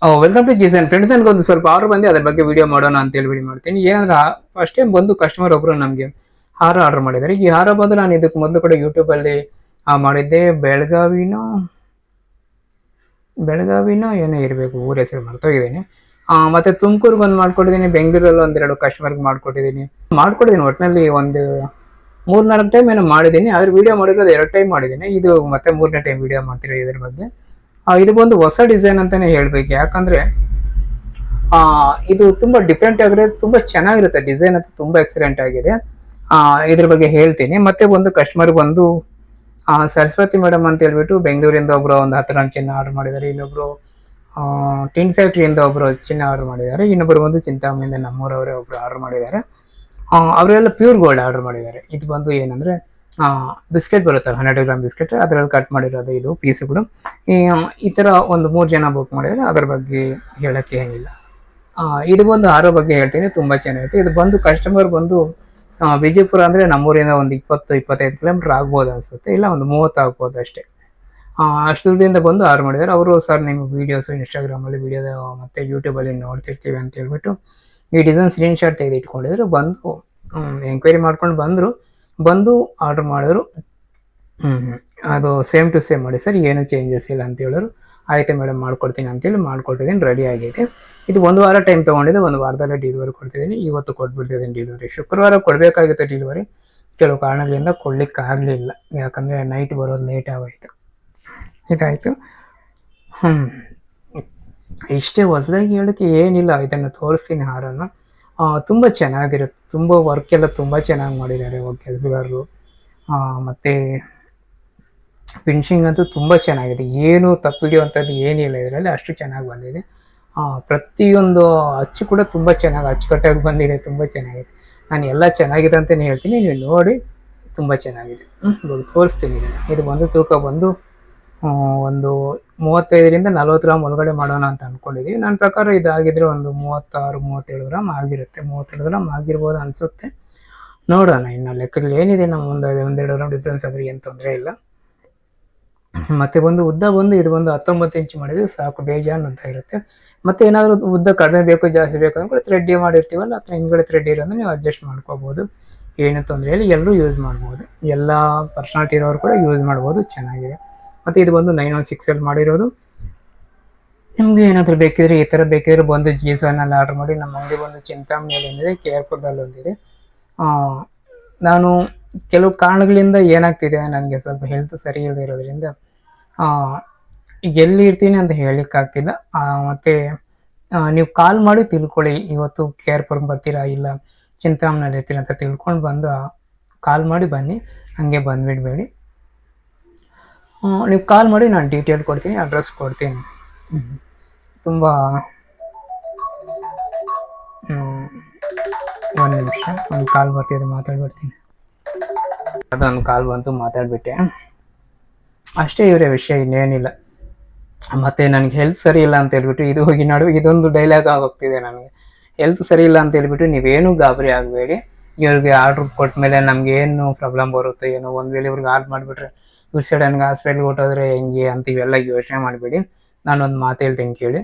Welcome to ಜಿಸನ್ friends. ನನಗೊಂದು ಸ್ವಲ್ಪ order ಬಂದು ಅದ್ರ ಬಗ್ಗೆ ವಿಡಿಯೋ ಮಾಡೋಣ ಅಂತ ಹೇಳಿ ವಿಡಿಯೋ ಮಾಡ್ತೀನಿ. ಏನಂದ್ರೆ ಫಸ್ಟ್ ಟೈಮ್ ಬಂದು ಕಸ್ಟಮರ್ ಒಬ್ರು ನಮಗೆ ಹಾರ ಆರ್ಡರ್ ಮಾಡಿದ್ದಾರೆ. ಈ ಹಾರ ಬಂದು ನಾನು ಇದಕ್ಕೆ ಮೊದಲು ಕೂಡ ಯೂಟ್ಯೂಬ್ ಅಲ್ಲಿ ಮಾಡಿದ್ದೆ. ಬೆಳಗಾವಿನೋ ಏನೋ ಇರಬೇಕು, ಊರ ಹೆಸರು ಮರ್ತೋಗಿದ್ದೀನಿ. ಮತ್ತೆ ತುಮಕೂರ್ಗೆ ಒಂದು ಮಾಡ್ಕೊಟ್ಟಿದ್ದೀನಿ, ಬೆಂಗಳೂರಲ್ಲಿ ಒಂದೆರಡು ಕಸ್ಟಮರ್ಗೆ ಮಾಡ್ಕೊಟ್ಟಿದ್ದೀನಿ. ಒಟ್ಟಿನಲ್ಲಿ ಒಂದು 3-4 ಟೈಮ್ ಏನೋ ಮಾಡಿದ್ದೀನಿ. ಅದ್ರ ವಿಡಿಯೋ ಮಾಡಿರೋದು 2 ಟೈಮ್ ಮಾಡಿದ್ದೀನಿ. ಇದು ಮತ್ತೆ 3ನೇ ಟೈಮ್ ವಿಡಿಯೋ ಮಾಡ್ತಿರೋ ಇದ್ರ ಬಗ್ಗೆ. ಇದು ಒಂದು ಹೊಸ ಡಿಸೈನ್ ಅಂತಾನೆ ಹೇಳ್ಬೇಕು. ಯಾಕಂದ್ರೆ ಇದು ತುಂಬಾ ಡಿಫ್ರೆಂಟ್ ಆಗಿದೆ, ತುಂಬಾ ಚೆನ್ನಾಗಿರುತ್ತೆ. ಡಿಸೈನ್ ಅಂತ ತುಂಬಾ ಎಕ್ಸಲೆಂಟ್ ಆಗಿದೆ. ಇದ್ರ ಬಗ್ಗೆ ಹೇಳ್ತೀನಿ. ಮತ್ತೆ ಒಂದು ಕಸ್ಟಮರ್ ಬಂದು ಸರಸ್ವತಿ ಮೇಡಮ್ ಅಂತ ಹೇಳ್ಬಿಟ್ಟು ಬೆಂಗಳೂರಿಂದ ಒಬ್ರು ಒಂದು 10 ಗ್ರಾಮ್ ಚಿನ್ನ ಆರ್ಡರ್ ಮಾಡಿದ್ದಾರೆ. ಇನ್ನೊಬ್ರು ಟಿನ್ ಫ್ಯಾಕ್ಟ್ರಿಯಿಂದ ಒಬ್ರು ಚಿನ್ನ ಆರ್ಡರ್ ಮಾಡಿದ್ದಾರೆ. ಇನ್ನೊಬ್ರು ಬಂದು ಚಿಂತಾಮಣಿಯಿಂದ ನಮ್ಮೂರವರೇ ಒಬ್ರು ಆರ್ಡರ್ ಮಾಡಿದ್ದಾರೆ. ಅವರೆಲ್ಲ ಪ್ಯೂರ್ ಗೋಲ್ಡ್ ಆರ್ಡರ್ ಮಾಡಿದ್ದಾರೆ. ಇದು ಬಂದು ಏನಂದ್ರೆ ಬಿಸ್ಕೆಟ್ ಬರುತ್ತಲ್ಲ, 100 ಗ್ರಾಮ್ ಬಿಸ್ಕೆಟ್, ಅದರಲ್ಲಿ ಕಟ್ ಮಾಡಿರೋದು ಇದು ಪೀಸ್ಗಳು. ಈ ತರ ಒಂದು 3 ಜನ ಬುಕ್ ಮಾಡಿದ್ರೆ ಅದ್ರ ಬಗ್ಗೆ ಹೇಳಕ್ಕೆ ಏನಿಲ್ಲ. ಇದು ಬಂದು ಆರೋ ಬಗ್ಗೆ ಹೇಳ್ತೀನಿ, ತುಂಬಾ ಚೆನ್ನಾಗಿರುತ್ತೆ. ಇದು ಬಂದು ಕಸ್ಟಮರ್ ಬಂದು ವಿಜಯಪುರ ಅಂದ್ರೆ ನಮ್ಮೂರಿಂದ ಒಂದು 20-25 ಕಿಲೋಮೀಟರ್ ಆಗ್ಬೋದು ಅನ್ಸುತ್ತೆ, ಇಲ್ಲ ಒಂದು 30 ಆಗ್ಬೋದು ಅಷ್ಟೇ. ಅಷ್ಟು ದೂರದಿಂದ ಬಂದು ಆರ್ಡರ್ ಮಾಡಿದ್ದಾರೆ. ಅವರು ಸರ್ ನಿಮ್ಮ ವೀಡಿಯೋಸ್ ಇನ್ಸ್ಟಾಗ್ರಾಮಲ್ಲಿ ವಿಡಿಯೋದ ಮತ್ತೆ ಯೂಟ್ಯೂಬಲ್ಲಿ ನೋಡ್ತಿರ್ತೀವಿ ಅಂತ ಹೇಳ್ಬಿಟ್ಟು ಈ ಡಿಸೈನ್ ಸ್ಕ್ರೀನ್ ಶಾಟ್ ತೆಗೆದು ಇಟ್ಕೊಂಡಿದ್ರು. ಬಂದು ಎಂಕ್ವೈರಿ ಮಾಡ್ಕೊಂಡು ಬಂದು ಆರ್ಡರ್ ಮಾಡಿದ್ರು. ಅದು ಸೇಮ್ ಟು ಸೇಮ್ ಮಾಡಿ ಸರ್, ಏನು ಚೇಂಜಸ್ ಇಲ್ಲ ಅಂತ ಹೇಳಿದ್ರು. ಆಯ್ತು ಮೇಡಮ್ ಮಾಡ್ಕೊಡ್ತೀನಿ ಅಂತೇಳಿ ಮಾಡ್ಕೊಟ್ಟಿದ್ದೀನಿ, ರೆಡಿ ಆಗಿದೆ. ಇದು 1 ವಾರ ಟೈಮ್ ತೊಗೊಂಡಿದ್ದೆ, 1 ವಾರದಲ್ಲೇ ಡೆಲಿವರಿ ಕೊಡ್ತಿದ್ದೀನಿ. ಇವತ್ತು ಕೊಟ್ಬಿಟ್ಟಿದ್ದೀನಿ ಡೆಲಿವರಿ. ಶುಕ್ರವಾರ ಕೊಡಬೇಕಾಗಿತ್ತು ಡೆಲಿವರಿ, ಕೆಲವು ಕಾರಣಗಳಿಂದ ಕೊಡ್ಲಿಕ್ಕೆ ಆಗಲಿಲ್ಲ. ಯಾಕಂದರೆ ನೈಟ್ ಬರೋದು ಲೇಟ್ ಆಗೋಯ್ತು. ಇದಾಯಿತು. ಇಷ್ಟೇ, ಹೊಸದಾಗಿ ಹೇಳೋಕ್ಕೆ ಏನಿಲ್ಲ. ಇದನ್ನು ತೋರಿಸ್ತೀನಿ ಹಾರನ. ತುಂಬ ಚೆನ್ನಾಗಿರುತ್ತೆ, ತುಂಬ ವರ್ಕ್ ಎಲ್ಲ ತುಂಬ ಚೆನ್ನಾಗಿ ಮಾಡಿದ್ದಾರೆ ಕೆಲಸಗಾರರು. ಮತ್ತು ಫಿನಿಶಿಂಗ್ ಅಂತೂ ತುಂಬ ಚೆನ್ನಾಗಿದೆ, ಏನು ತಪ್ಪಿಡಿಯುವಂಥದ್ದು ಏನಿಲ್ಲ ಇದರಲ್ಲಿ, ಅಷ್ಟು ಚೆನ್ನಾಗಿ ಬಂದಿದೆ. ಪ್ರತಿಯೊಂದು ಅಚ್ಚು ಕೂಡ ತುಂಬ ಚೆನ್ನಾಗಿ ಅಚ್ಚುಕಟ್ಟಾಗಿ ಬಂದಿದೆ, ತುಂಬ ಚೆನ್ನಾಗಿದೆ. ನಾನು ಎಲ್ಲ ಚೆನ್ನಾಗಿದೆ ಅಂತಲೇ ಹೇಳ್ತೀನಿ, ನೀವು ನೋಡಿ. ತುಂಬ ಚೆನ್ನಾಗಿದೆ. ಇವಾಗ ತೋರಿಸ್ತೀನಿ. ಇದು ಬಂದು ತೂಕ ಬಂದು ಒಂದು 35-40 ಗ್ರಾಮ್ ಒಳಗಡೆ ಮಾಡೋಣ ಅಂತ ಅಂದ್ಕೊಂಡಿದ್ದೀವಿ. ನನ್ನ ಪ್ರಕಾರ ಇದಾಗಿದ್ರೆ ಒಂದು 36-37 ಗ್ರಾಮ್ ಆಗಿರುತ್ತೆ. 37 ಗ್ರಾಮ್ ಆಗಿರ್ಬೋದು ಅನಿಸುತ್ತೆ, ನೋಡೋಣ. ಇನ್ನು ಲೆಕ್ಕದಲ್ಲಿ ಏನಿದೆ, ನಮ್ಮ ಒಂದು 1-2 ಗ್ರಾಮ್ ಡಿಫ್ರೆನ್ಸ್ ಆದರೆ ಏನು ತೊಂದರೆ ಇಲ್ಲ. ಮತ್ತೆ ಒಂದು ಉದ್ದ ಬಂದು ಇದು ಒಂದು 19 ಇಂಚ್ ಮಾಡಿದ್ರೆ ಸಾಕು, ಬೇಜಾನು ಉದ್ದ ಇರುತ್ತೆ. ಮತ್ತೆ ಏನಾದರೂ ಉದ್ದ ಕಡಿಮೆ ಬೇಕು ಜಾಸ್ತಿ ಬೇಕು ಅಂದ್ರೆ ಥ್ರೆಡ್ ಮಾಡಿರ್ತೀವಲ್ಲ, ಅಥವಾ ಹಿಂದ್ಗಡೆ ಥ್ರೆಡ್ ಇರೋದ್ರೆ ನೀವು ಅಡ್ಜಸ್ಟ್ ಮಾಡ್ಕೋಬಹುದು, ಏನು ತೊಂದರೆ ಇಲ್ಲ. ಎಲ್ಲರೂ ಯೂಸ್ ಮಾಡ್ಬೋದು, ಎಲ್ಲ ಪರ್ಸನಾಲಿಟಿ ಇರೋರು ಕೂಡ ಯೂಸ್ ಮಾಡ್ಬೋದು, ಚೆನ್ನಾಗಿದೆ. ಮತ್ತು ಇದು ಬಂದು 916 ಮಾಡಿರೋದು. ನಿಮಗೆ ಏನಾದರೂ ಬೇಕಿದ್ರೆ, ಈ ಥರ ಬೇಕಿದ್ರೆ ಬಂದು ಜಿಸೋನಲ್ಲಿ ಆರ್ಡರ್ ಮಾಡಿ. ನಮ್ಮ ಅಂಗಡಿ ಬಂದು ಚಿಂತಾಮಣಿಯಲ್ಲಿ ಒಂದಿದೆ, ಕೇರ್ಪುರದಲ್ಲಿ ಒಂದಿದೆ. ನಾನು ಕೆಲವು ಕಾರಣಗಳಿಂದ ಏನಾಗ್ತಿದೆ, ನನಗೆ ಸ್ವಲ್ಪ ಹೆಲ್ತ್ ಸರಿ ಇಲ್ಲದೆ ಇರೋದ್ರಿಂದ ಎಲ್ಲಿ ಇರ್ತೀನಿ ಅಂತ ಹೇಳಲಿಕ್ಕಾಗ್ತಿಲ್ಲ. ಮತ್ತು ನೀವು ಕಾಲ್ ಮಾಡಿ ತಿಳ್ಕೊಳ್ಳಿ, ಇವತ್ತು ಕೇರ್ಪುರಕ್ಕೆ ಬರ್ತೀರಾ ಇಲ್ಲ ಚಿಂತಾಮಣಿಯಲ್ಲಿ ಇರ್ತೀರ ಅಂತ ತಿಳ್ಕೊಂಡು ಬಂದು ಕಾಲ್ ಮಾಡಿ ಬನ್ನಿ, ಹಾಗೆ ಬಂದುಬಿಡಬೇಡಿ. ನೀವು ಕಾಲ್ ಮಾಡಿ, ನಾನು ಡೀಟೇಲ್ ಕೊಡ್ತೀನಿ, ಅಡ್ರೆಸ್ ಕೊಡ್ತೀನಿ. ತುಂಬ ಒಂದು ನಿಮಿಷ, ಒಂದು ಕಾಲ್ ಬರ್ತಿದೆ, ಮಾತಾಡ್ಬಿಡ್ತೀನಿ. ಅದೊಂದು ಕಾಲ್ ಬಂತು, ಮಾತಾಡ್ಬಿಟ್ಟೆ ಅಷ್ಟೇ. ಇವರೇ ವಿಷಯ, ಇನ್ನೇನಿಲ್ಲ. ಮತ್ತೆ ನನಗೆ ಹೆಲ್ತ್ ಸರಿ ಇಲ್ಲ ಅಂತ ಹೇಳ್ಬಿಟ್ಟು ಇದು ಹೋಗಿ ನಡುವೆ ಇದೊಂದು ಡೈಲಾಗ್ ಆಗೋಗ್ತಿದೆ ನನಗೆ. ಹೆಲ್ತ್ ಸರಿ ಇಲ್ಲ ಅಂತ ಹೇಳ್ಬಿಟ್ಟು ನೀವೇನು ಗಾಬರಿ ಆಗಬೇಡಿ. ಇವ್ರಿಗೆ ಆರ್ಡ್ರ್ ಕೊಟ್ಟ ಮೇಲೆ ನಮ್ಗೆ ಏನು ಪ್ರಾಬ್ಲಮ್ ಬರುತ್ತೆ ಏನೋ, ಒಂದು ವೇಳೆ ಇವ್ರಿಗೆ ಆರ್ಡ್ರ್ ಮಾಡಿಬಿಟ್ರೆ ಇವ್ರು ಸಡನ್ಗೆ ಹಾಸ್ಪಿಟ್ಲ್ಗೆ ಹೊಟ್ಟೋದ್ರೆ ಹೆಂಗೆ ಅಂತ ಇವೆಲ್ಲ ಯೋಚನೆ ಮಾಡಬೇಡಿ. ನಾನೊಂದು ಮಾತು ಹೇಳ್ತೀನಿ ಕೇಳಿ.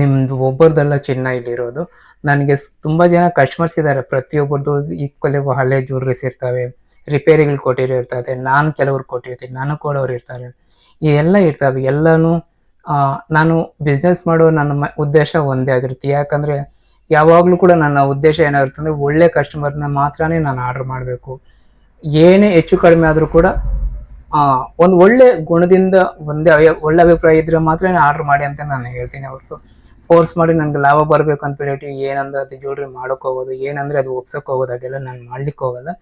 ನಿಮ್ಮದು ಒಬ್ಬರದೆಲ್ಲ ಚಿನ್ನ ಇಲ್ಲಿರೋದು. ನನಗೆ ತುಂಬ ಜನ ಕಸ್ಟಮರ್ಸ್ ಇದ್ದಾರೆ, ಪ್ರತಿಯೊಬ್ಬರದ್ದು ಈಕ್ವಲಿ ಹಳೆ ಜ್ಯುವೆಲ್ರೀಸ್ ಇರ್ತವೆ, ರಿಪೇರಿಗಳು ಕೊಟ್ಟಿರೋ ಇರ್ತದೆ, ನಾನು ಕೆಲವ್ರು ಕೊಟ್ಟಿರ್ತೀನಿ, ನಾನು ಕೊಡೋರು ಇರ್ತಾರೆ, ಇವೆಲ್ಲ ಇರ್ತವೆ. ಎಲ್ಲನೂ ನಾನು ಬಿಸ್ನೆಸ್ ಮಾಡೋ ನನ್ನ ಉದ್ದೇಶ ಒಂದೇ ಆಗಿರುತ್ತೆ. ಯಾಕಂದರೆ ಯಾವಾಗಲೂ ಕೂಡ ನನ್ನ ಉದ್ದೇಶ ಏನಾಗಿರುತ್ತೆ ಅಂದರೆ, ಒಳ್ಳೆ ಕಸ್ಟಮರ್ನ ಮಾತ್ರನೇ ನಾನು ಆರ್ಡ್ರ್ ಮಾಡಬೇಕು. ಏನೇ ಹೆಚ್ಚು ಕಡಿಮೆ ಆದರೂ ಕೂಡ ಒಂದು ಒಳ್ಳೆ ಗುಣದಿಂದ ಒಳ್ಳೆ ಅಭಿಪ್ರಾಯ ಇದ್ರೆ ಮಾತ್ರ ಆರ್ಡ್ರ್ ಮಾಡಿ ಅಂತ ನಾನು ಹೇಳ್ತೀನಿ. ಅವ್ರದ್ದು ಫೋರ್ಸ್ ಮಾಡಿ ನನಗೆ ಲಾಭ ಬರಬೇಕು ಅಂತ ಹೇಳ್ಬಿಟ್ಟು ಏನಂದ್ರೆ ಅದು ಜ್ಯುವೆಲ್ರಿ ಮಾಡೋಕ್ಕೆ ಹೋಗೋದು, ಏನಂದರೆ ಅದು ಒಪ್ಸೋಕೆ ಹೋಗೋದು, ಅದೆಲ್ಲ ನಾನು ಮಾಡ್ಲಿಕ್ಕೆ ಹೋಗಲ್ಲ.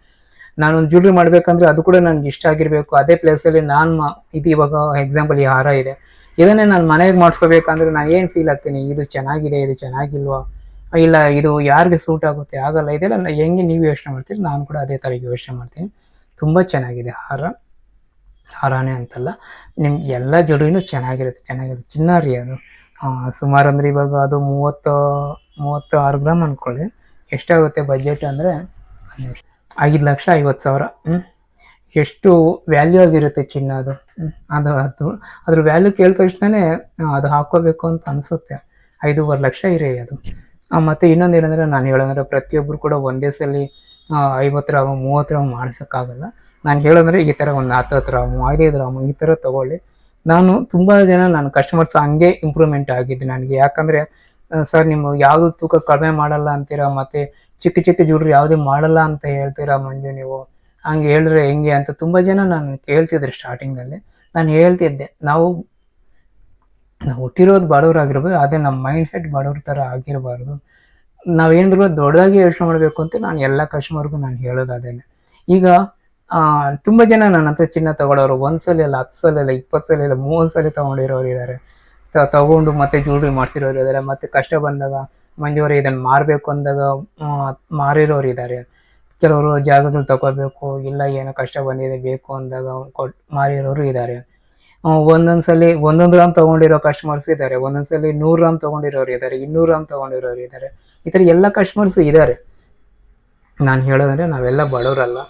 ನಾನೊಂದು ಜ್ಯುವೆಲ್ರಿ ಮಾಡಬೇಕಂದ್ರೆ ಅದು ಕೂಡ ನನಗೆ ಇಷ್ಟ ಆಗಿರಬೇಕು. ಅದೇ ಪ್ಲೇಸಲ್ಲಿ ಇದು ಇವಾಗ ಎಕ್ಸಾಂಪಲ್ ಈ ಹಾರ ಇದೆ, ಇದನ್ನೇ ನಾನು ಮನೆಗೆ ಮಾಡಿಸ್ಕೋಬೇಕಂದ್ರೆ ನಾನು ಏನು ಫೀಲ್ ಆಗ್ತೀನಿ, ಇದು ಚೆನ್ನಾಗಿದೆ, ಇದು ಚೆನ್ನಾಗಿಲ್ವಾ, ಇಲ್ಲ ಇದು ಯಾರಿಗೆ ಸೂಟ್ ಆಗುತ್ತೆ, ಆಗಲ್ಲ. ಇದೆಲ್ಲ ಹೆಂಗೆ ನೀವು ಯೋಚನೆ ಮಾಡ್ತೀರಿ, ನಾನು ಕೂಡ ಅದೇ ಥರ ಯೋಚನೆ ಮಾಡ್ತೀನಿ. ತುಂಬ ಚೆನ್ನಾಗಿದೆ ಹಾರನೇ ಅಂತಲ್ಲ, ನಿಮ್ಗೆ ಎಲ್ಲ ಜ್ಯುವೆಲ್ರಿನೂ ಚೆನ್ನಾಗಿರುತ್ತೆ. ಚಿನ್ನ ರೀ ಅದು. ಸುಮಾರು ಅಂದರೆ ಇವಾಗ ಅದು 36 ಗ್ರಾಮ್ ಅಂದ್ಕೊಳ್ಳಿ. ಎಷ್ಟಾಗುತ್ತೆ ಬಜೆಟ್ ಅಂದರೆ 5,50,000. ಎಷ್ಟು ವ್ಯಾಲ್ಯೂ ಆಗಿರುತ್ತೆ ಚಿನ್ನ ಅದು. ಅದು ಅದ್ರ ವ್ಯಾಲ್ಯೂ ಕೇಳಿದ ತಕ್ಷಣನೇ ಅದು ಹಾಕೋಬೇಕು ಅಂತ ಅನಿಸುತ್ತೆ. 5,500,000 ಇರಿ ಅದು. ಮತ್ತು ಇನ್ನೊಂದು ಏನಂದರೆ, ನಾನು ಹೇಳೋದಂದರೆ ಪ್ರತಿಯೊಬ್ಬರು ಕೂಡ ಒಂದೇ ಸಲ 50 ಗ್ರಾಮು 30 ಗ್ರಾಮು ಮಾಡ್ಸೋಕ್ಕಾಗಲ್ಲ. ನಾನು ಹೇಳೋದಂದರೆ ಈ ಥರ ಒಂದು 10 ಗ್ರಾಮು 5 ಗ್ರಾಮು ಈ ಥರ ತೊಗೊಳ್ಳಿ. ನಾನು ತುಂಬ ಜನ ನನ್ನ ಕಸ್ಟಮರ್ಸ್ ಹಂಗೆ ಇಂಪ್ರೂವ್ಮೆಂಟ್ ಆಗಿದ್ದು ನನಗೆ. ಯಾಕಂದರೆ ಸರ್ ನೀವು ಯಾವುದು ತೂಕ ಕಡಿಮೆ ಮಾಡಲ್ಲ ಅಂತೀರಾ, ಮತ್ತು ಚಿಕ್ಕ ಚಿಕ್ಕ ಜ್ಯುವೆಲ್ರಿ ಯಾವುದೇ ಮಾಡಲ್ಲ ಅಂತ ಹೇಳ್ತೀರಾ ಮಂಜು ನೀವು, ಹಂಗೆ ಹೇಳಿದ್ರೆ ಹೆಂಗೆ ಅಂತ ತುಂಬ ಜನ ನಾನು ಕೇಳ್ತಿದ್ರು ಸ್ಟಾರ್ಟಿಂಗಲ್ಲಿ. ನಾನು ಹೇಳ್ತಿದ್ದೆ, ನಾವು ಹುಟ್ಟಿರೋದು ಬಡವರಾಗಿರ್ಬೋದು, ಅದೇ ನಮ್ಮ ಮೈಂಡ್ ಸೆಟ್ ಬಡವ್ರ ಥರ ಆಗಿರಬಾರ್ದು. ನಾವೇನಿದ್ರು ದೊಡ್ಡದಾಗಿ ಯೋಚನೆ ಮಾಡಬೇಕು ಅಂತ ನಾನು ಎಲ್ಲ ಕಸ್ಟಮರ್ಗೂ ನಾನು ಹೇಳೋದು ಅದೇನೆ. ಈಗ ತುಂಬ ಜನ ನನ್ನ ಹತ್ರ ಚಿನ್ನ ತಗೊಳ್ಳೋರು 1 ಸಲ ಅಲ್ಲ, 10 ಸಲ ಅಲ್ಲ, 20 ಸಲ ಇಲ್ಲ, 30 ಸಲ ತೊಗೊಂಡಿರೋರು ಇದ್ದಾರೆ. ತಗೊಂಡು ಮತ್ತೆ ಜ್ಯುವೆಲ್ರಿ ಮಾಡಿಸಿರೋರು ಇದ್ದಾರೆ. ಮತ್ತು ಕಷ್ಟ ಬಂದಾಗ ಮಂಜುವರೆ ಇದನ್ನು ಮಾರಬೇಕು ಅಂದಾಗ ಮಾರಿರೋರು ಇದ್ದಾರೆ. ಕೆಲವರು ಜಾಗಗಳು ತಗೋಬೇಕು, ಇಲ್ಲ ಏನೋ ಕಷ್ಟ ಬಂದಿದೆ ಬೇಕು ಅಂದಾಗ ಮಾರಿರೋರು ಇದ್ದಾರೆ. ಒಂದೊಂದು ಸಲ 1 ಗ್ರಾಮ್ ತೊಗೊಂಡಿರೋ ಕಸ್ಟಮರ್ಸ್ ಇದ್ದಾರೆ, ಒಂದೊಂದು ಸಲ 100 ಗ್ರಾಮ್ ತೊಗೊಂಡಿರೋರು ಇದ್ದಾರೆ, 200 ಗ್ರಾಮ್ ತೊಗೊಂಡಿರೋರು ಇದ್ದಾರೆ. ಈ ಥರ ಎಲ್ಲ ಕಸ್ಟಮರ್ಸು ಇದ್ದಾರೆ. ನಾನು ಹೇಳೋದಂದರೆ ನಾವೆಲ್ಲ ಬಡವರಲ್ಲ,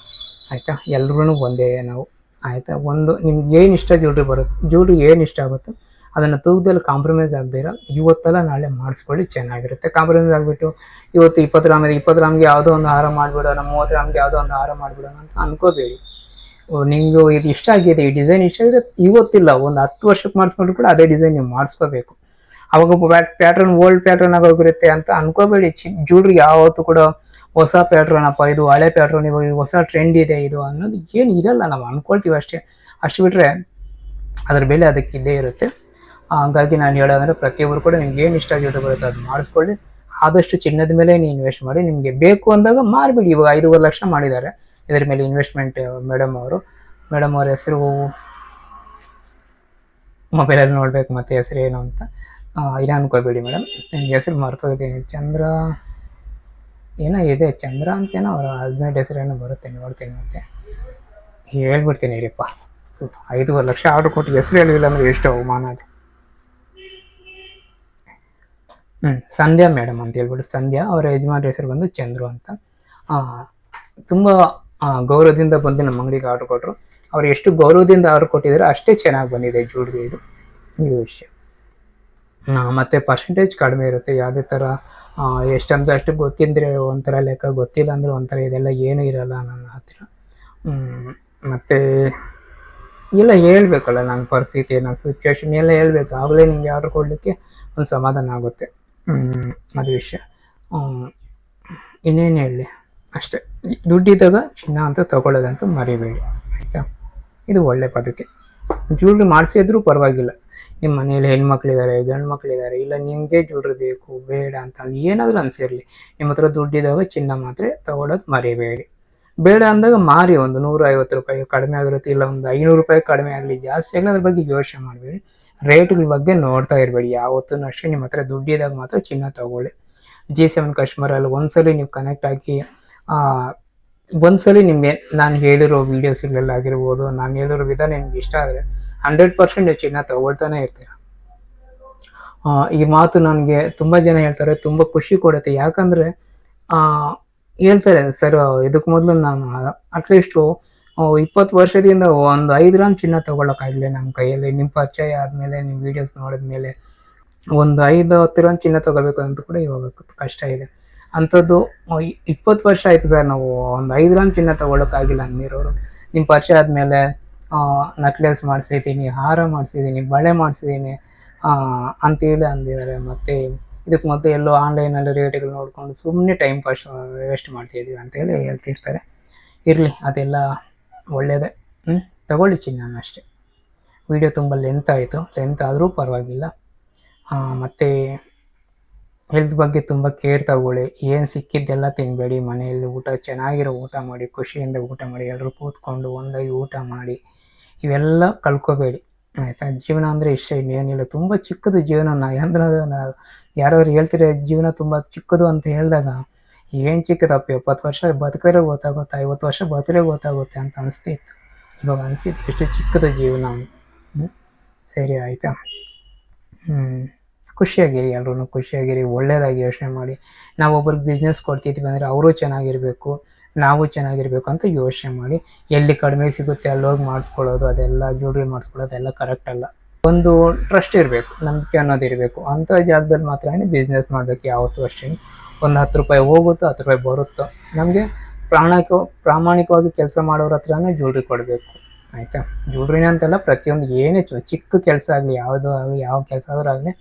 ಆಯಿತಾ, ಎಲ್ರೂ ಒಂದೇ ನಾವು, ಆಯಿತಾ. ಒಂದು ನಿಮ್ಗೆ ಏನು ಇಷ್ಟ ಜ್ಯುವೆಲ್ರಿ ಏನು ಇಷ್ಟ ಆಗುತ್ತೋ ಅದನ್ನು ತೂಕದಲ್ಲಿ ಕಾಂಪ್ರಮೈಸ್ ಆಗದಿರ ಇವತ್ತಲ್ಲ ನಾಳೆ ಮಾಡಿಸ್ಕೊಳ್ಳಿ, ಚೆನ್ನಾಗಿರುತ್ತೆ. ಕಾಂಪ್ರಮೈಸ್ ಆಗಿಬಿಟ್ಟು ಇವತ್ತು 20 ಗ್ರಾಮ್ ಇದೆ, 20 ಗ್ರಾಮ್ಗೆ ಯಾವುದೋ ಒಂದು ಹಾರ ಮಾಡಿಬಿಡೋಣ, 30 ಗ್ರಾಮ್ಗೆ ಯಾವುದೋ ಒಂದು ಹಾರ ಮಾಡಿಬಿಡೋಣ ಅಂತ ಅನ್ಕೋಬೇಡಿ. ನಿಮಗೂ ಇದು ಇಷ್ಟ ಆಗಿದೆ, ಈ ಡಿಸೈನ್ ಇಷ್ಟ ಆಗಿದೆ, ಇವತ್ತಿಲ್ಲ ಒಂದು 10 ವರ್ಷಕ್ಕೆ ಮಾಡಿಸ್ಕೊಂಡ್ರು ಕೂಡ ಅದೇ ಡಿಸೈನ್ ನೀವು ಮಾಡಿಸ್ಕೋಬೇಕು. ಅವಾಗ ಪ್ಯಾಟ್ರನ್ ಓಲ್ಡ್ ಪ್ಯಾಟ್ರನ್ ಆಗೋಗಿರುತ್ತೆ ಅಂತ ಅನ್ಕೋಬೇಡಿ. ಜ್ಯುವೆಲ್ರಿ ಯಾವತ್ತೂ ಕೂಡ ಹೊಸ ಪ್ಯಾಟ್ರನ್ ಅಪ್ಪ, ಇದು ಹಳೆ ಪ್ಯಾಟ್ರನ್, ಇವಾಗ ಹೊಸ ಟ್ರೆಂಡ್ ಇದೆ ಇದು ಅನ್ನೋದು ಏನು ಇರಲ್ಲ. ನಾವು ಅನ್ಕೊಳ್ತೀವಿ ಅಷ್ಟೇ. ಅಷ್ಟು ಬಿಟ್ಟರೆ ಅದ್ರ ಬೆಲೆ ಅದಕ್ಕೆ ಇದ್ದೇ ಇರುತ್ತೆ. ಹಾಗಾಗಿ ನಾನು ಹೇಳೋದಂದರೆ ಪ್ರತಿಯೊಬ್ಬರು ಕೂಡ ನಿಮ್ಗೆ ಏನು ಇಷ್ಟ ಆಗಿದೆ ಬರುತ್ತೆ ಅದು ಮಾಡಿಸ್ಕೊಳ್ಳಿ. ಆದಷ್ಟು ಚಿನ್ನದ ಮೇಲೆ ನೀವು ಇನ್ವೆಸ್ಟ್ ಮಾಡಿ. ನಿಮಗೆ ಬೇಕು ಅಂದಾಗ ಮಾರಿಬಿಡಿ. ಇವಾಗ 5,5 ಲಕ್ಷ ಮಾಡಿದ್ದಾರೆ ಇದರ ಮೇಲೆ ಇನ್ವೆಸ್ಟ್ಮೆಂಟ್ ಮೇಡಮ್ ಅವ್ರ ಹೆಸರು ಮೊಬೈಲಲ್ಲಿ ನೋಡಬೇಕು ಮತ್ತೆ ಹೆಸರು ಏನು ಅಂತ ಇಲ್ಲ ಅನ್ಕೋಬೇಡಿ ಮೇಡಮ್, ನಿಮ್ಗೆ ಹೆಸರು ಮರ್ತೋಗಿದ್ದೀನಿ. ಚಂದ್ರ ಏನೋ ಇದೆ, ಚಂದ್ರ ಅಂತೇನೋ ಅವರ ಹಸ್ಬೆಂಡ್ ಹೆಸರೇನೋ ಬರುತ್ತೆ, ನೋಡ್ತೀನಿ ಮತ್ತೆ ಹೇಳ್ಬಿಡ್ತೀನಿ ಇರಿಪ್ಪ. 5,5 ಲಕ್ಷ ಆರ್ಡ್ರ್ ಕೊಟ್ಟು ಹೆಸರು ಹೇಳಿಲ್ಲ ಅಂದರೆ ಎಷ್ಟು ಅವಮಾನ ಅದು. ಸಂಧ್ಯಾ ಮೇಡಮ್ ಅಂತ ಹೇಳ್ಬಿಟ್ಟು, ಸಂಧ್ಯಾ ಅವರ ಯಜಮಾನ್ರ ಹೆಸರು ಬಂದು ಚಂದ್ರು ಅಂತ. ತುಂಬ ಗೌರವದಿಂದ ಬಂದು ನಮ್ಮ ಅಂಗಡಿಗೆ ಆರ್ಡ್ರ್ ಕೊಟ್ಟರು. ಅವ್ರು ಎಷ್ಟು ಗೌರವದಿಂದ ಆರ್ಡ್ರ್ ಕೊಟ್ಟಿದ್ದಾರೆ ಅಷ್ಟೇ ಚೆನ್ನಾಗಿ ಬಂದಿದೆ ಜ್ಯುವೆಲ್ರಿ ಇದು ವಿಷಯ. ಮತ್ತು ಪರ್ಸೆಂಟೇಜ್ ಕಡಿಮೆ ಇರುತ್ತೆ. ಯಾವುದೇ ಥರ ಎಷ್ಟಂತ ಅಷ್ಟು ಗೊತ್ತಿದ್ದರೆ ಒಂಥರ ಲೆಕ್ಕ, ಗೊತ್ತಿಲ್ಲ ಅಂದರೆ ಒಂಥರ, ಇದೆಲ್ಲ ಏನೂ ಇರಲ್ಲ ನನ್ನ ಹತ್ರ. ಮತ್ತು ಎಲ್ಲ ಹೇಳ್ಬೇಕಲ್ಲ, ನನ್ನ ಪರಿಸ್ಥಿತಿ ನನ್ನ ಸಿಚುವೇಶನ್ ಎಲ್ಲ ಹೇಳ್ಬೇಕು, ಆಗಲೇ ನಿಮಗೆ ಆರ್ಡ್ರ್ ಕೊಡಲಿಕ್ಕೆ ಒಂದು ಸಮಾಧಾನ ಆಗುತ್ತೆ. ಅದು ವಿಷಯ. ಇನ್ನೇನು ಹೇಳಲಿ, ಅಷ್ಟೇ. ದುಡ್ಡಿದ್ದಾಗ ಚಿನ್ನ ಅಂತ ತೊಗೊಳ್ಳೋದಂತೂ ಮರಿಬೇಡಿ, ಆಯಿತಾ. ಇದು ಒಳ್ಳೆ ಪದ್ಧತಿ. ಜ್ಯುವೆಲ್ರಿ ಮಾಡಿಸಿದ್ರೂ ಪರವಾಗಿಲ್ಲ, ನಿಮ್ಮ ಮನೇಲಿ ಹೆಣ್ಮಕ್ಳಿದ್ದಾರೆ, ಗಂಡು ಮಕ್ಕಳಿದ್ದಾರೆ, ಇಲ್ಲ ನಿಮಗೆ ಜ್ಯುವೆಲ್ರಿ ಬೇಕು ಬೇಡ ಅಂತ ಏನಾದರೂ ಅನಿಸಿರಲಿ, ನಿಮ್ಮ ಹತ್ರ ದುಡ್ಡಿದ್ದಾಗ ಚಿನ್ನ ಮಾತ್ರ ತೊಗೊಳೋದು ಮರಿಬೇಡಿ. ಬೇಡ ಅಂದಾಗ ಮಾರಿ, ಒಂದು 150 ರೂಪಾಯಿ ಕಡಿಮೆ ಆಗಿರುತ್ತೆ, ಇಲ್ಲ ಒಂದು 500 ರೂಪಾಯಿ ಕಡಿಮೆ ಆಗಲಿ, ಜಾಸ್ತಿ ಆಗಲಿ, ಅದ್ರ ಬಗ್ಗೆ ಯೋಚನೆ ಮಾಡಬೇಡಿ. ರೇಟ್ಗಳ ಬಗ್ಗೆ ನೋಡ್ತಾ ಇರಬೇಡಿ ಯಾವತ್ತೂ ಅಷ್ಟೇ. ನಿಮ್ಮ ಹತ್ರ ದುಡ್ಡಿದ್ದಾಗ ಮಾತ್ರ ಚಿನ್ನ ತೊಗೊಳ್ಳಿ. G7 ಕಸ್ಟಮರಲ್ಲಿ ಒಂದ್ಸಲಿ ನೀವು ಕನೆಕ್ಟ್ ಆಗಿ ಒಂದ್ಸಲಿ ನಿಮಗೆ ನಾನು ಹೇಳಿರೋ ವೀಡಿಯೋಸ್ಗಳಲ್ಲಾಗಿರ್ಬೋದು, ನಾನು ಹೇಳಿರೋ ವಿಧಾನ ನಿಮ್ಗೆ ಇಷ್ಟ ಆದರೆ 100% ನೀವು ಚಿನ್ನ ತೊಗೊಳ್ತಾನೆ ಇರ್ತೀರ. ಈ ಮಾತು ನನಗೆ ತುಂಬ ಜನ ಹೇಳ್ತಾರೆ, ತುಂಬ ಖುಷಿ ಕೊಡುತ್ತೆ. ಯಾಕಂದರೆ ಹೇಳ್ತಾರೆ, ಸರ್ ಇದಕ್ಕೆ ಮೊದಲು ನಾನು ಅಟ್ಲೀಸ್ಟು 20 ವರ್ಷದಿಂದ ಒಂದು 5 ಗ್ರಾಮ್ ಚಿನ್ನ ತೊಗೊಳಕ್ಕಾಗಲಿ ನಮ್ಮ ಕೈಯಲ್ಲಿ. ನಿಮ್ಮ ಪರಿಚಯ ಆದಮೇಲೆ, ನಿಮ್ಮ ವೀಡಿಯೋಸ್ ನೋಡಿದ್ಮೇಲೆ ಒಂದು 5-10 ಗ್ರಾಮ್ ಚಿನ್ನ ತೊಗೋಬೇಕು ಅಂತ ಕೂಡ ಇವಾಗ ಕಷ್ಟ ಇದೆ. ಅಂಥದ್ದು 20 ವರ್ಷ ಆಯಿತು ಸರ್ ನಾವು ಒಂದು 5 ಗ್ರಾಮ್ ಚಿನ್ನ ತೊಗೊಳಕ್ಕಾಗಿಲ್ಲ ಅಂದಿರೋರು, ನಿಮ್ಮ ಪರಿಚಯ ಆದಮೇಲೆ ನೆಕ್ಲೆಸ್ ಮಾಡಿಸಿದ್ದೀನಿ, ಹಾರ ಮಾಡಿಸಿದ್ದೀನಿ, ಬಳೆ ಮಾಡಿಸಿದ್ದೀನಿ ಅಂತೇಳಿ ಅಂದಿದ್ದಾರೆ. ಮತ್ತು ಇದಕ್ಕೆ ಮೊದಲು ಎಲ್ಲೋ ಆನ್ಲೈನಲ್ಲಿ ರೇಟ್ಗಳು ನೋಡಿಕೊಂಡು ಸುಮ್ಮನೆ ಟೈಮ್ ಪಾಸ್ ವೇಸ್ಟ್ ಮಾಡ್ತಾಯಿದ್ದೀವಿ ಅಂತೇಳಿ ಹೇಳ್ತಿರ್ತಾರೆ. ಇರಲಿ, ಅದೆಲ್ಲ ಒಳ್ಳೆಯದೇ. ತಗೊಳ್ಳಿ ಚಿನ್ನ ಅಷ್ಟೇ. ವಿಡಿಯೋ ತುಂಬ ಲೆಂತ್ ಆಯಿತು, ಲೆಂತ್ ಆದರೂ ಪರವಾಗಿಲ್ಲ. ಮತ್ತು ಹೆಲ್ತ್ ಬಗ್ಗೆ ತುಂಬ ಕೇರ್ ತಗೊಳ್ಳಿ. ಏನು ಸಿಕ್ಕಿದ್ದೆಲ್ಲ ತಿನ್ನಬೇಡಿ. ಮನೆಯಲ್ಲಿ ಊಟ ಚೆನ್ನಾಗಿರೋ ಊಟ ಮಾಡಿ, ಖುಷಿಯಿಂದ ಊಟ ಮಾಡಿ, ಎಲ್ಲರೂ ಕೂತ್ಕೊಂಡು ಒಂದಾಗಿ ಊಟ ಮಾಡಿ, ಇವೆಲ್ಲ ಕಳ್ಕೊಬೇಡಿ, ಆಯಿತಾ. ಜೀವನ ಅಂದರೆ ಇಷ್ಟ, ಇನ್ನೇನಿಲ್ಲ. ತುಂಬ ಚಿಕ್ಕದು ಜೀವನ. ಅಂದ್ರೆ ಯಾರಾದ್ರು ಹೇಳ್ತೀರ ಜೀವನ ತುಂಬ ಚಿಕ್ಕದು ಅಂತ ಹೇಳಿದಾಗ, ಏನು ಚಿಕ್ಕದಪ್ಪ, 70 ವರ್ಷ ಬದುಕಿದ್ರೆ ಗೊತ್ತಾಗುತ್ತೆ, 50 ವರ್ಷ ಬದುಕಿದ್ರೆ ಗೊತ್ತಾಗುತ್ತೆ ಅಂತ ಅನಿಸ್ತಿತ್ತು. ಇವಾಗ ಅನಿಸಿದ್ದು ಎಷ್ಟು ಚಿಕ್ಕದು ಜೀವನ ಅಂತ. ಸರಿ, ಆಯಿತಾ. ಖುಷಿಯಾಗಿರಿ, ಎಲ್ಲರೂ ಖುಷಿಯಾಗಿರಿ, ಒಳ್ಳೆಯದಾಗಿ ಯೋಚನೆ ಮಾಡಿ. ನಾವು ಒಬ್ರಿಗೆ ಬಿಸ್ನೆಸ್ ಕೊಡ್ತಿದ್ವಿ ಅಂದರೆ ಅವರು ಚೆನ್ನಾಗಿರಬೇಕು, ನಾವು ಚೆನ್ನಾಗಿರಬೇಕು ಅಂತ ಯೋಚನೆ ಮಾಡಿ. ಎಲ್ಲಿ ಕಡಿಮೆ ಸಿಗುತ್ತೆ ಅಲ್ಲಿ ಹೋಗಿ ಮಾಡಿಸ್ಕೊಳ್ಳೋದು, ಅದೆಲ್ಲ ಜ್ಯುವೆಲ್ರಿ ಮಾಡಿಸ್ಕೊಳ್ಳೋದು ಎಲ್ಲ ಕರೆಕ್ಟ್ ಅಲ್ಲ. ಒಂದು ಟ್ರಸ್ಟ್ ಇರಬೇಕು, ನಂಬಿಕೆ ಅನ್ನೋದು ಇರಬೇಕು. ಅಂಥ ಜಾಗದಲ್ಲಿ ಮಾತ್ರ ಬಿಸ್ನೆಸ್ ಮಾಡಬೇಕು ಯಾವತ್ತೂ ಅಷ್ಟೇ. ಒಂದು 10 ರೂಪಾಯಿ ಹೋಗುತ್ತೋ 10 ರೂಪಾಯಿ ಬರುತ್ತೋ, ನಮಗೆ ಪ್ರಾಮಾಣಿಕವಾಗಿ ಕೆಲಸ ಮಾಡೋರ ಹತ್ರನೇ ಜ್ಯುವೆಲ್ರಿ ಕೊಡಬೇಕು, ಆಯಿತಾ? ಜ್ಯುವೆಲ್ರಿನೇ ಅಂತೆಲ್ಲ, ಪ್ರತಿಯೊಂದು ಏನೇ ಚಿಕ್ಕ ಕೆಲಸ ಆಗಲಿ, ಯಾವುದೋ ಆಗಲಿ, ಯಾವ ಕೆಲಸ ಆದರೂ ಆಗಲಿ,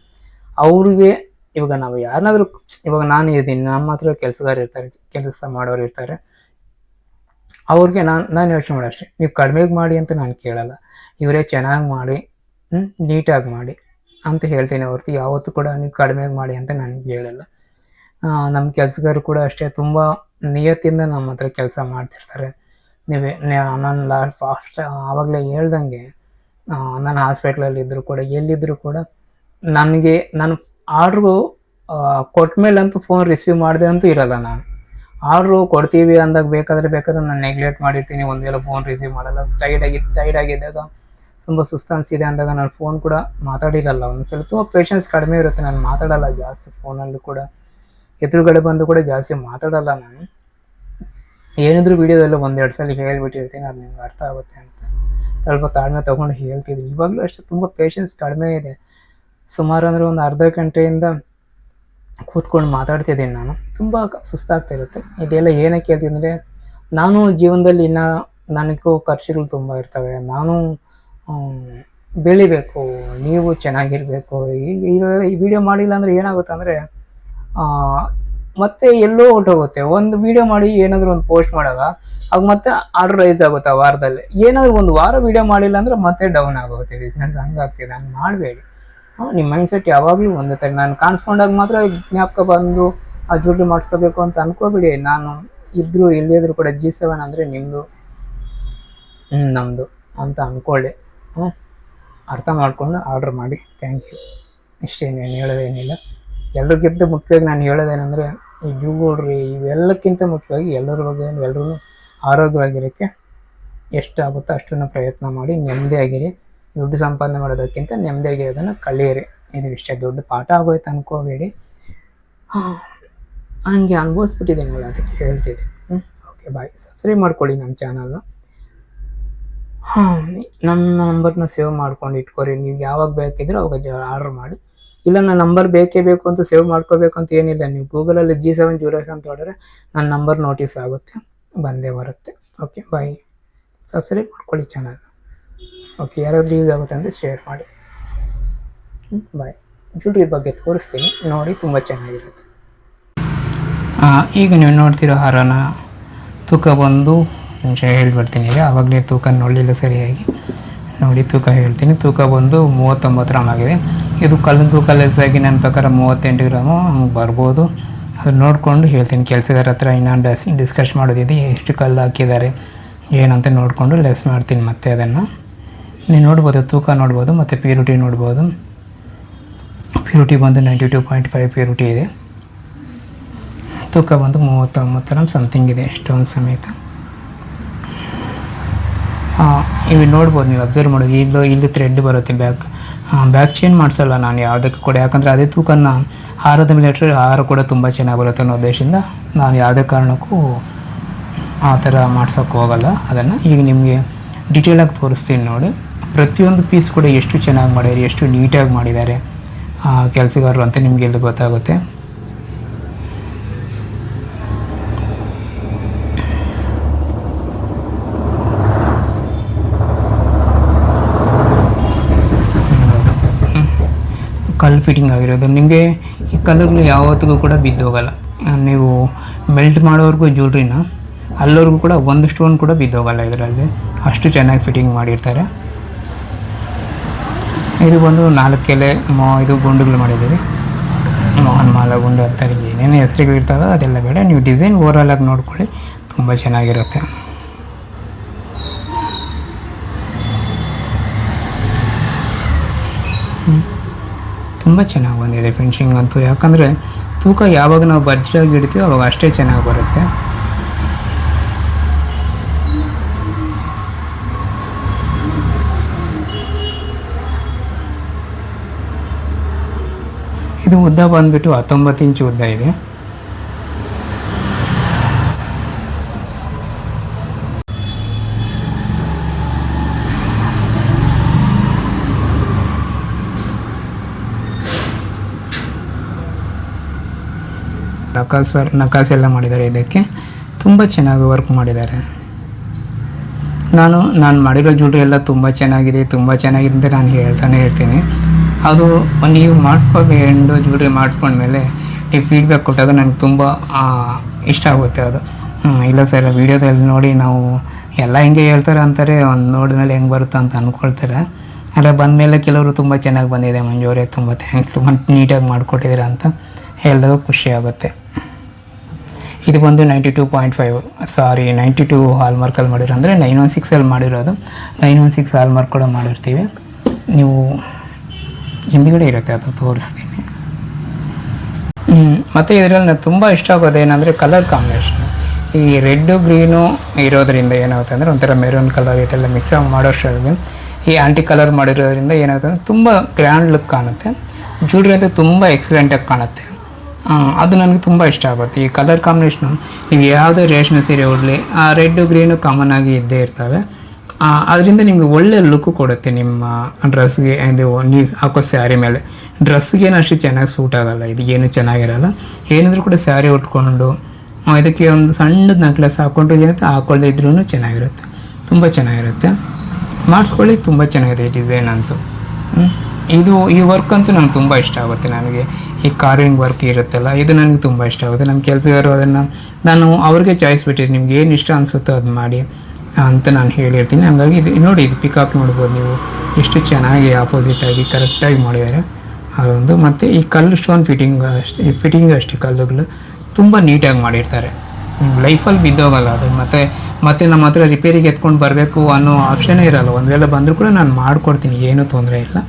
ಅವ್ರಿಗೆ ಇವಾಗ ನಾವು ಯಾರನ್ನಾದ್ರೂ, ಇವಾಗ ನಾನು ಇದ್ದೀನಿ, ನಮ್ಮ ಹತ್ರ ಕೆಲಸಗಾರ ಇರ್ತಾರೆ, ಕೆಲಸ ಮಾಡೋರು ಇರ್ತಾರೆ, ಅವ್ರಿಗೆ ನಾನು ಯೋಚನೆ ಮಾಡೋಷ್ಟೇ, ನೀವು ಕಡಿಮೆಗೆ ಮಾಡಿ ಅಂತ ನಾನು ಕೇಳಲ್ಲ. ಇವರೇ ಚೆನ್ನಾಗಿ ಮಾಡಿ, ನೀಟಾಗಿ ಮಾಡಿ ಅಂತ ಹೇಳ್ತೀನಿ ಹೊರತು ಯಾವತ್ತೂ ಕೂಡ ನೀವು ಕಡಿಮೆಗೆ ಮಾಡಿ ಅಂತ ನನಗೆ ಹೇಳಲ್ಲ. ನಮ್ಮ ಕೆಲಸಗಾರರು ಕೂಡ ಅಷ್ಟೇ, ತುಂಬ ನಿಯತ್ತಿಂದ ನಮ್ಮ ಹತ್ರ ಕೆಲಸ ಮಾಡ್ತಿರ್ತಾರೆ. ನಾನು ಫಾಸ್ಟ್ ಆವಾಗಲೇ ಹೇಳ್ದಂಗೆ, ನಾನು ಹಾಸ್ಪಿಟ್ಲಲ್ಲಿದ್ದರೂ ಕೂಡ, ಎಲ್ಲಿದ್ದರೂ ಕೂಡ ನನಗೆ ನಾನು ಆರ್ಡ್ರು ಕೊಟ್ಮೇಲಂತೂ ಫೋನ್ ರಿಸೀವ್ ಮಾಡಿದೆ ಅಂತೂ ಇರಲ್ಲ. ನಾನು ಆರ್ಡ್ರು ಕೊಡ್ತೀವಿ ಅಂದಾಗ ಬೇಕಾದರೆ ನಾನು ನೆಗ್ಲೆಕ್ಟ್ ಮಾಡಿರ್ತೀನಿ, ಒಂದು ವೇಳೆ ಫೋನ್ ರಿಸೀವ್ ಮಾಡಲ್ಲ. ಟೈರ್ಡ್ ಆಗಿದ್ದಾಗ, ತುಂಬ ಸುಸ್ತು ಅನಿಸಿದೆ ಅಂದಾಗ ನಾನು ಫೋನ್ ಕೂಡ ಮಾತಾಡಿರಲ್ಲ. ಒಂದ್ಸಲ ತುಂಬ ಪೇಷನ್ಸ್ ಕಡಿಮೆ ಇರುತ್ತೆ, ನಾನು ಮಾತಾಡಲ್ಲ ಜಾಸ್ತಿ ಫೋನಲ್ಲೂ ಕೂಡ, ಎದುರುಗಡೆ ಬಂದು ಕೂಡ ಜಾಸ್ತಿ ಮಾತಾಡಲ್ಲ. ನಾನು ಏನಿದ್ರು ವೀಡಿಯೋದಲ್ಲೂ 1-2 ಸಲ ಹೇಳ್ಬಿಟ್ಟಿರ್ತೀನಿ, ಅದು ನಿಮ್ಗೆ ಅರ್ಥ ಆಗುತ್ತೆ ಅಂತ ಸ್ವಲ್ಪ ತಾಳ್ಮೆ ತೊಗೊಂಡು ಹೇಳ್ತಿದ್ವಿ. ಇವಾಗಲೂ ಅಷ್ಟೇ ತುಂಬ ಪೇಷನ್ಸ್ ಕಡಿಮೆ ಇದೆ. ಸುಮಾರು ಅಂದರೆ ಒಂದು ಅರ್ಧ ಗಂಟೆಯಿಂದ ಕೂತ್ಕೊಂಡು ಮಾತಾಡ್ತಿದ್ದೀನಿ ನಾನು, ತುಂಬ ಸುಸ್ತಾಗ್ತಾ ಇರುತ್ತೆ. ಇದೆಲ್ಲ ಏನಕ್ಕೆ ಹೇಳ್ತೀನಿ ಅಂದರೆ, ನಾನು ಜೀವನದಲ್ಲಿ ಇನ್ನೂ ನನಗೂ ಖರ್ಚುಗಳು ತುಂಬ ಇರ್ತವೆ, ನಾನು ಬೆಳಿಬೇಕು, ನೀವು ಚೆನ್ನಾಗಿರಬೇಕು. ಈಗ ಈ ವಿಡಿಯೋ ಮಾಡಿಲ್ಲ ಅಂದರೆ ಏನಾಗುತ್ತೆ ಅಂದರೆ, ಮತ್ತೆ ಎಲ್ಲೋ ಹೊರಟೋಗುತ್ತೆ. ಒಂದು ವಿಡಿಯೋ ಮಾಡಿ ಏನಾದರೂ ಒಂದು ಪೋಸ್ಟ್ ಮಾಡಾಗ ಆಗ ಮತ್ತೆ ಆರ್ಡರ್ ರೈಸ್ ಆಗುತ್ತೆ ಆ ವಾರದಲ್ಲಿ. ಏನಾದರೂ ಒಂದು ವಾರ ವಿಡಿಯೋ ಮಾಡಿಲ್ಲ ಅಂದರೆ ಮತ್ತೆ ಡೌನ್ ಆಗೋಗುತ್ತೆ ಬಿಸ್ನೆಸ್. ಹಂಗಾಗ್ತಿದೆ, ಹಂಗೆ ಮಾಡಬೇಡಿ. ನಿಮ್ಮ ಮೈಂಡ್ಸೆಟ್ ಯಾವಾಗಲೂ ಒಂದೇ ಥರ. ನಾನು ಕಾಣಿಸ್ಕೊಂಡಾಗ ಮಾತ್ರ ಜ್ಞಾಪಕ ಬಂದು ಆ ಜ್ಯುವೆಲ್ರಿ ಮಾಡಿಸ್ಕೋಬೇಕು ಅಂತ ಅನ್ಕೋಬೇಡಿ. ನಾನು ಇದ್ದರೂ ಇಲ್ಲದಿದ್ರು ಕೂಡ G7 ಅಂದರೆ ನಿಮ್ಮದು, ನಮ್ಮದು ಅಂತ ಅಂದ್ಕೊಳ್ಳಿ. ಅರ್ಥ ಮಾಡಿಕೊಂಡು ಆರ್ಡ್ರ್ ಮಾಡಿ. Thank you. ಇಷ್ಟೇನೇನು ಹೇಳೋದೇನಿಲ್ಲ. ಎಲ್ಲರಿಗಿಂತ ಮುಖ್ಯವಾಗಿ ನಾನು ಹೇಳೋದೇನೆಂದರೆ, ಈ ಜ್ಯುವೆಲ್ರಿ ಇವೆಲ್ಲಕ್ಕಿಂತ ಮುಖ್ಯವಾಗಿ ಎಲ್ಲರ ಬಗ್ಗೆ ಎಲ್ಲರೂ ಆರೋಗ್ಯವಾಗಿರೋಕ್ಕೆ ಎಷ್ಟಾಗುತ್ತೋ ಅಷ್ಟನ್ನು ಪ್ರಯತ್ನ ಮಾಡಿ, ನೆಮ್ಮದಿಯಾಗಿರಿ. ದುಡ್ಡು ಸಂಪಾದನೆ ಮಾಡೋದಕ್ಕಿಂತ ನೆಮ್ಮದಿಯಾಗಿರೋದನ್ನು ಕಲಿಯಿರಿ. ಇದು ಇಷ್ಟೇ, ದೊಡ್ಡ ಪಾಠ ಆಗೋಯ್ತು ಅನ್ಕೋಬೇಡಿ. ಹಂಗೆ ಅನುಭವಿಸ್ಬಿಟ್ಟಿದ್ದೀನಲ್ಲ, ಅದಕ್ಕೆ ಹೇಳ್ತಿದ್ದೆ. ಓಕೆ, ಬಾಯ್. ಸಬ್ಸ್ಕ್ರೈಬ್ ಮಾಡ್ಕೊಳ್ಳಿ ನಮ್ಮ ಚಾನಲ್ನ. ನನ್ನ ನಂಬರ್ನ ಸೇವ್ ಮಾಡ್ಕೊಂಡು ಇಟ್ಕೊರಿ. ನೀವು ಯಾವಾಗ ಬೇಕಿದ್ರೆ ಅವಾಗ ಆರ್ಡ್ರ್ ಮಾಡಿ. ಇಲ್ಲ ನನ್ನ ನಂಬರ್ ಬೇಕೇ ಬೇಕು ಅಂತ ಸೇವ್ ಮಾಡ್ಕೋಬೇಕು ಅಂತ ಏನಿಲ್ಲ. ನೀವು ಗೂಗಲಲ್ಲಿ G7 ಜ್ಯುವೆಲರ್ಸ್ ಅಂತ ಹೊಡೆದ್ರೆ ನನ್ನ ನಂಬರ್ ನೋಟಿಸ್ ಆಗುತ್ತೆ, ಬಂದೇ ಬರುತ್ತೆ. ಓಕೆ, ಬಾಯ್. ಸಬ್ಸ್ಕ್ರೈಬ್ ಮಾಡ್ಕೊಳ್ಳಿ ಚಾನಲ್. ಓಕೆ, ಯಾರಾದರೂ ಯೂಸ್ ಆಗುತ್ತೆ ಅಂದರೆ ಶೇರ್ ಮಾಡಿ. ಬಾಯ್. ಜ್ಯುವೆಲ್ರಿ ಬಗ್ಗೆ ತೋರಿಸ್ತೀನಿ ನೋಡಿ, ತುಂಬ ಚೆನ್ನಾಗಿರುತ್ತೆ. ಈಗ ನೀವು ನೋಡ್ತಿರೋ ಹಾರನ ತೂಕ ಬಂದು ಹೇಳ್ಬಿಡ್ತೀನಿ. ಈಗ ಆವಾಗಲೇ ತೂಕ ನೋಡಲಿಲ್ಲ ಸರಿಯಾಗಿ, ನೋಡಿ ತೂಕ ಹೇಳ್ತೀನಿ. ತೂಕ ಬಂದು 39 ಗ್ರಾಮ್ ಆಗಿದೆ. ಇದು ಕಲ್ಲಿನ ತೂಕ ಲೆಸ್ ಆಗಿ ನನ್ನ ಪ್ರಕಾರ 38 ಗ್ರಾಮು ಹಂಗೆ ಬರ್ಬೋದು. ಅದನ್ನು ನೋಡಿಕೊಂಡು ಹೇಳ್ತೀನಿ. ಕೆಲಸಗಾರ ಹತ್ರ ಇನ್ನೊಂದು ಡಿಸ್ಕಸ್ ಮಾಡೋದಿದೆ, ಎಷ್ಟು ಕಲ್ಲು ಹಾಕಿದ್ದಾರೆ ಏನಂತ ನೋಡಿಕೊಂಡು ಲೆಸ್ ಮಾಡ್ತೀನಿ. ಮತ್ತೆ ಅದನ್ನು ನೀವು ನೋಡ್ಬೋದು, ತೂಕ ನೋಡ್ಬೋದು, ಮತ್ತು ಪ್ಯೂರಿಟಿ ನೋಡ್ಬೋದು. ಪ್ಯೂರಿಟಿ ಬಂದು 92.5 ಪ್ಯೂರಿಟಿ ಇದೆ. ತೂಕ ಬಂದು 39 ಗ್ರಾಮ್ ಸಮಥಿಂಗ್ ಇದೆ, ಸ್ಟೋನ್ ಸಮೇತ. ಇವು ನೋಡ್ಬೋದು, ನೀವು ಅಬ್ಸರ್ವ್ ಮಾಡೋದು. ಇಲ್ಲಿ ಥ್ರೆಡ್ ಬರುತ್ತೆ, ಬ್ಯಾಕ್ ಚೇಂಜ್ ಮಾಡಿಸಲ್ಲ ನಾನು ಯಾವುದಕ್ಕೂ ಕೂಡ, ಯಾಕಂದರೆ ಅದೇ ತೂಕನ ಹಾರದ ಮೇಲೆ ಇಟ್ಟರೆ ಹಾರ ಕೂಡ ತುಂಬ ಚೆನ್ನಾಗಿ ಬರುತ್ತೆ ಅನ್ನೋ ಉದ್ದೇಶದಿಂದ ನಾನು ಯಾವುದೇ ಕಾರಣಕ್ಕೂ ಆ ಥರ ಮಾಡ್ಸೋಕ್ಕೆ ಹೋಗಲ್ಲ ಅದನ್ನು. ಈಗ ನಿಮಗೆ ಡೀಟೇಲಾಗಿ ತೋರಿಸ್ತೀನಿ ನೋಡಿ. ಪ್ರತಿಯೊಂದು ಪೀಸ್ ಕೂಡ ಎಷ್ಟು ಚೆನ್ನಾಗಿ ಮಾಡಿದ್ದಾರೆ, ಎಷ್ಟು ನೀಟಾಗಿ ಮಾಡಿದ್ದಾರೆ ಕೆಲಸಗಾರರು ಅಂತ ನಿಮಗೆ ಎಲ್ಲಿ ಗೊತ್ತಾಗುತ್ತೆ. ಕಲ್ಲು ಫಿಟ್ಟಿಂಗ್ ಆಗಿರೋದು. ನಿಮಗೆ ಈ ಕಲ್ಲುಗಳು ಯಾವತ್ತಿಗೂ ಕೂಡ ಬಿದ್ದೋಗಲ್ಲ. ನೀವು ಮೆಲ್ಟ್ ಮಾಡೋವರೆಗೂ ಜ್ಯುವೆಲ್ರಿನ ಅಲ್ಲವರೆಗೂ ಕೂಡ ಒಂದು ಸ್ಟೋನ್ ಕೂಡ ಬಿದ್ದೋಗಲ್ಲ ಇದರಲ್ಲಿ, ಅಷ್ಟು ಚೆನ್ನಾಗಿ ಫಿಟ್ಟಿಂಗ್ ಮಾಡಿರ್ತಾರೆ. ಇದು ಬಂದು 4 ಎಲೆ ಇದು ಗುಂಡುಗಳು ಮಾಡಿದ್ದೀವಿ. ಮೋಹನ್ ಮಾಲ ಗುಂಡು ಅಂತಾರೆ, ಏನೇನು ಹೆಸರುಗಳಿರ್ತವೆ ಅದೆಲ್ಲ ಬೇಡ. ನೀವು ಡಿಸೈನ್ ಓವರಾಲ್ ಆಗಿ ನೋಡ್ಕೊಳ್ಳಿ, ತುಂಬ ಚೆನ್ನಾಗಿರುತ್ತೆ. ತುಂಬ ಚೆನ್ನಾಗಿ ಬಂದಿದೆ ಫಿನಿಶಿಂಗ್ ಅಂತೂ. ಯಾಕಂದರೆ ತೂಕ ಯಾವಾಗ ನಾವು ಭರ್ಜರಿಯಾಗಿ ಇಡ್ತೀವಿ ಅವಾಗ ಅಷ್ಟೇ ಚೆನ್ನಾಗಿ ಬರುತ್ತೆ. ಇದು ಉದ್ದ ಬಂದುಬಿಟ್ಟು 19 ಇಂಚು ಉದ್ದ ಇದೆ. ನಕಾಸ್ ಎಲ್ಲ ಮಾಡಿದ್ದಾರೆ. ಇದಕ್ಕೆ ತುಂಬ ಚೆನ್ನಾಗಿ ವರ್ಕ್ ಮಾಡಿದ್ದಾರೆ. ನಾನು ಮಾಡಿರೋ ಜ್ಯುವೆಲ್ರಿ ಎಲ್ಲ ತುಂಬ ಚೆನ್ನಾಗಿದೆ ಅಂತ ನಾನು ಹೇಳ್ತಾನೆ ಇರ್ತೀನಿ. ಅದು ನೀವು ಮಾಡಿಸ್ಕೊಂಡು ಜ್ಯುವೆಲ್ರಿ ಮಾಡಿಸ್ಕೊಂಡ್ಮೇಲೆ ನೀವು ಫೀಡ್ಬ್ಯಾಕ್ ಕೊಟ್ಟಾಗ ನನಗೆ ತುಂಬ ಇಷ್ಟ ಆಗುತ್ತೆ ಅದು. ಇಲ್ಲ ಸರ್ ವೀಡಿಯೋದಲ್ಲಿ ನೋಡಿ ನಾವು ಎಲ್ಲ ಹಿಂಗೆ ಹೇಳ್ತಾರೆ ಅಂತಾರೆ, ಒಂದು ನೋಡಿದ್ಮೇಲೆ ಹೆಂಗೆ ಬರುತ್ತೋ ಅಂತ ಅಂದ್ಕೊಳ್ತಾರೆ. ಅಲ್ಲ ಬಂದಮೇಲೆ ಕೆಲವರು ತುಂಬ ಚೆನ್ನಾಗಿ ಬಂದಿದೆ ಮಂಜು ಅವರೇ, ತುಂಬ ಥ್ಯಾಂಕ್ಸ್, ತುಂಬ ನೀಟಾಗಿ ಮಾಡಿಕೊಟ್ಟಿದ್ದೀರಾ ಅಂತ ಹೇಳಿದಾಗ ಖುಷಿ ಆಗುತ್ತೆ. ಇದು ಬಂದು 92 ಹಾಲ್ಮಾರ್ಕಲ್ಲಿ ಮಾಡಿರೋ, ಅಂದರೆ 916ಅಲ್ಲಿ ಮಾಡಿರೋದು. 916 ಹಾಲ್ಮಾರ್ಕ್ ಕೂಡ ಮಾಡಿರ್ತೀವಿ. ನೀವು ಹಿಂದ್ಗಡೆ ಇರುತ್ತೆ, ಅದು ತೋರಿಸ್ತೀನಿ. ಮತ್ತು ಇದರಲ್ಲಿ ನನಗೆ ತುಂಬ ಇಷ್ಟ ಆಗೋದು ಏನಂದರೆ ಕಲರ್ ಕಾಂಬಿನೇಷನ್. ಈ ರೆಡ್ಡು ಗ್ರೀನು ಇರೋದರಿಂದ ಏನಾಗುತ್ತೆ ಅಂದರೆ ಒಂಥರ ಮೆರೂನ್ ಕಲರ್ ಇದೆಲ್ಲ ಮಿಕ್ಸ್ ಮಾಡೋಷ್ಟೊಳಗೆ ಈ ಆಂಟಿ ಕಲರ್ ಮಾಡಿರೋದ್ರಿಂದ ಏನಾಗುತ್ತೆ ಅಂದರೆ ತುಂಬ ಗ್ರ್ಯಾಂಡ್ ಲುಕ್ ಕಾಣುತ್ತೆ. ಜ್ಯುವೆಲ್ರಿ ಅಂತ ತುಂಬ ಎಕ್ಸಲೆಂಟಾಗಿ ಕಾಣುತ್ತೆ. ಅದು ನನಗೆ ತುಂಬ ಇಷ್ಟ ಆಗುತ್ತೆ. ಈ ಕಲರ್ ಕಾಂಬಿನೇಷನು ನೀವು ಯಾವುದೇ ರೇಷ್ಮೆ ಸೀರೆ ಉಡಲಿ, ಆ ರೆಡ್ಡು ಗ್ರೀನು ಕಾಮನ್ ಆಗಿ ಇದ್ದೇ ಇರ್ತವೆ. ಅದರಿಂದ ನಿಮಗೆ ಒಳ್ಳೆ ಲುಕ್ಕು ಕೊಡುತ್ತೆ ನಿಮ್ಮ ಡ್ರೆಸ್ಗೆ. ಇದು ನೀವು ಹಾಕೋ ಸ್ಯಾರಿ ಮೇಲೆ ಡ್ರೆಸ್ಗೇನು ಅಷ್ಟು ಚೆನ್ನಾಗಿ ಸೂಟ್ ಆಗೋಲ್ಲ, ಇದು ಏನು ಚೆನ್ನಾಗಿರಲ್ಲ. ಏನಾದರೂ ಕೂಡ ಸ್ಯಾರಿ ಉಟ್ಕೊಂಡು ಇದಕ್ಕೆ ಒಂದು ಸಣ್ಣದು ನೆಕ್ಲೆಸ್ ಹಾಕ್ಕೊಂಡ್ರು ಏನಾಗುತ್ತೆ, ಹಾಕ್ಕೊಳ್ಳದೆ ಇದ್ರೂ ಚೆನ್ನಾಗಿರುತ್ತೆ, ತುಂಬ ಚೆನ್ನಾಗಿರುತ್ತೆ. ಮಾಡಿಸ್ಕೊಳ್ಳಿ, ತುಂಬ ಚೆನ್ನಾಗಿದೆ ಈ ಡಿಸೈನ್ ಅಂತೂ. ಈ ವರ್ಕ್ ಅಂತೂ ನನಗೆ ತುಂಬ ಇಷ್ಟ ಆಗುತ್ತೆ. ನನಗೆ ಈ ಕಾರ್ವಿಂಗ್ ವರ್ಕ್ ಇರುತ್ತಲ್ಲ, ಇದು ನನಗೆ ತುಂಬ ಇಷ್ಟ ಆಗುತ್ತೆ. ನಮ್ಮ ಕೆಲಸಗಾರರು ಅದನ್ನು ನಾನು ಅವ್ರಿಗೆ ಚಾಯ್ಸ್ ಬಿಟ್ಟಿದ್ದೀನಿ, ನಿಮ್ಗೆ ಏನು ಇಷ್ಟ ಅನಿಸುತ್ತೋ ಅದು ಮಾಡಿ ಅಂತ ನಾನು ಹೇಳಿರ್ತೀನಿ. ಹಾಗಾಗಿ ಇದು ನೋಡಿ, ಇದು ಪಿಕಾಕ್ ನೋಡ್ಬೋದು ನೀವು, ಎಷ್ಟು ಚೆನ್ನಾಗಿ ಆಪೋಸಿಟಾಗಿ ಕರೆಕ್ಟಾಗಿ ಮಾಡಿದ್ದಾರೆ ಅದೊಂದು. ಮತ್ತು ಈ ಕಲ್ಲು ಸ್ಟೋನ್ ಫಿಟ್ಟಿಂಗ್ ಅಷ್ಟೇ ಕಲ್ಲುಗಳು ತುಂಬ ನೀಟಾಗಿ ಮಾಡಿರ್ತಾರೆ. ಲೈಫಲ್ಲಿ ಬಿದ್ದೋಗಲ್ಲ ಅದು. ಮತ್ತು ನಮ್ಮ ಹತ್ರ ರಿಪೇರಿಗೆ ಎತ್ಕೊಂಡು ಬರಬೇಕು ಅನ್ನೋ ಆಪ್ಷನ್ನೇ ಇರಲ್ಲ. ಒಂದು ವೇಳೆ ಬಂದರೂ ಕೂಡ ನಾನು ಮಾಡಿಕೊಡ್ತೀನಿ, ಏನೂ ತೊಂದರೆ ಇಲ್ಲ.